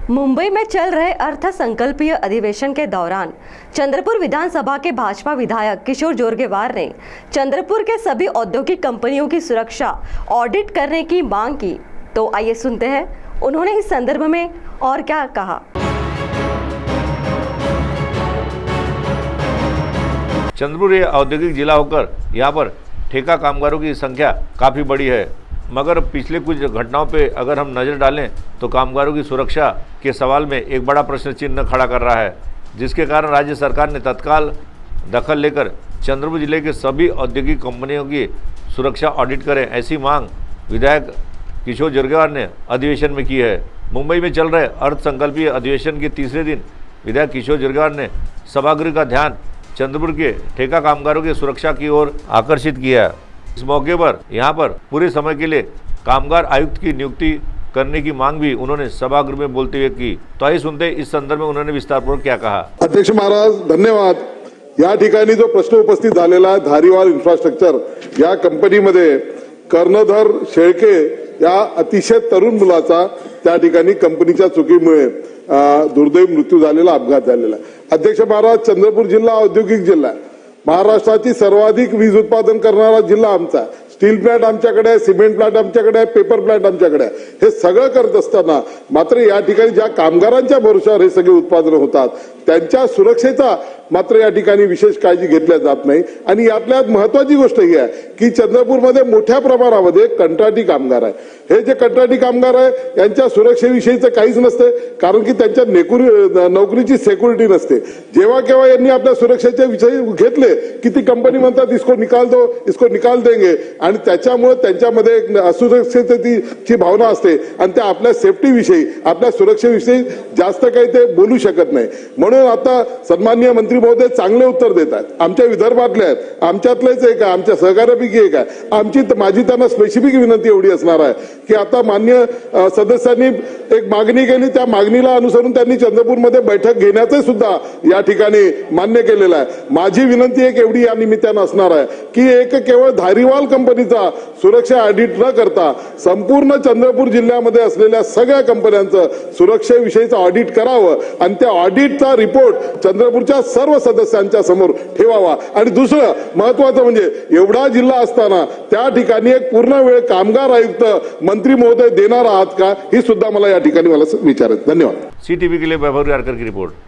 मुंबई में चल रहे अर्थसंकल्पीय अधिवेशन के दौरान चंद्रपुर विधानसभा के भाजपा विधायक किशोर जोरगेवार ने चंद्रपुर के सभी औद्योगिक कंपनियों की सुरक्षा ऑडिट करने की मांग की। तो आइए सुनते हैं उन्होंने इस संदर्भ में और क्या कहा। चंद्रपुर ये औद्योगिक जिला होकर यहाँ पर ठेका कामगारों की संख्या काफ़ी बड़ी है, मगर पिछले कुछ घटनाओं पे अगर हम नज़र डालें तो कामगारों की सुरक्षा के सवाल में एक बड़ा प्रश्न चिन्ह खड़ा कर रहा है, जिसके कारण राज्य सरकार ने तत्काल दखल लेकर चंद्रपुर जिले के सभी औद्योगिक कंपनियों की सुरक्षा ऑडिट करें, ऐसी मांग विधायक किशोर जोरगेवार ने अधिवेशन में की है। मुंबई में चल रहे अर्थसंकल्पीय अधिवेशन के तीसरे दिन विधायक किशोर जोरगेवार ने सभागृह का ध्यान चंद्रपुर के ठेका कामगारों की सुरक्षा की ओर आकर्षित किया। इस मौके पर यहाँ पर पूरे समय के लिए कामगार आयुक्त की नियुक्ति करने की मांग भी उन्होंने सभागृह में बोलते हुए की। तो आइए सुनते इस संदर्भ में उन्होंने विस्तारपूर्वक क्या कहा। अध्यक्ष महाराज धन्यवाद। या ठिकाणी जो प्रश्न उपस्थित झालेला आहे, धारीवाल इन्फ्रास्ट्रक्चर या कंपनीमध्ये कर्णधार शेळके या अतिशय तरुण मुलाचा त्या ठिकाणी कंपनीच्या चुकीमुळे दुर्दैवी मृत्यू झालेला, अपघात झालेला। अध्यक्ष महाराज, चंद्रपूर जिल्हा औद्योगिक जिल्हा आहे, महाराष्ट्राची सर्वाधिक वीज उत्पादन करणारा जिल्हा आमचा। स्टील प्लांट आमच्याकडे आहे, सिमेंट प्लांट आमच्याकडे आहे, पेपर प्लांट आमच्याकडे आहे। हे सगळं करत असताना मात्र या ठिकाणी ज्या कामगारांच्या भरोशावर हे सगळे उत्पादन होतात त्यांच्या सुरक्षेचा मात्र या ठिकाणी विशेष काळजी घेतल्या जात नाही। आणि यातल्यात महत्त्वाची गोष्ट ही आहे की चंद्रपूरमध्ये मोठ्या प्रमाणामध्ये कंत्राटी कामगार आहे। हे जे कंत्राटी कामगार आहे यांच्या सुरक्षेविषयीचं काहीच नसते, कारण की त्यांच्या नोकरीची सिक्युरिटी नसते। जेव्हा केव्हा यांनी आपल्या सुरक्षेचे विषय घेतले की ती कंपनी म्हणतात इसको निकाल दो, इसको निकाल देंगे, आणि त्याच्यामुळे त्यांच्यामध्ये एक असुरक्षिततेची भावना असते आणि ते आपल्या सेफ्टी विषयी, आपल्या सुरक्षेविषयी जास्त काही ते बोलू शकत नाही। म्हणून आता सन्माननीय मंत्री महोदय चांगले उत्तर देतात। आमच्या विदर्भातले आहेत, आमच्यातलेच एक आहे, आमच्या सहकार्यापैकी एक आहे। माझी त्यांना स्पेसिफिक विनंती एवढी असणार आहे की आता मान्य सदस्यांनी एक मागणी केली, त्या मागणीला अनुसरून त्यांनी चंद्रपूरमध्ये बैठक घेण्याचे सुद्धा या ठिकाणी मान्य केलेलं आहे। माझी विनंती एक एवढी या निमित्तानं असणार आहे की एक केवळ धारीवाल कंपनीचा सुरक्षा ऑडिट न करता संपूर्ण चंद्रपूर जिल्ह्यामध्ये असलेल्या सगळ्या कंपन्यांचं सुरक्षेविषयीचं ऑडिट करावं आणि त्या ऑडिटचा रिपोर्ट चंद्रपूरच्या सर्व सदस्यांच्या समोर ठेवावा। आणि दुसरं महत्त्वाचं म्हणजे एवढा जिल्हा असताना त्या ठिकाणी एक पूर्ण वेळ कामगार आयुक्त मंत्री महोदय देणार आहात का, ही सुद्धा मला या ठिकाणी विचारायचं। धन्यवाद। CTV के लिए वैभव यारकर की रिपोर्ट।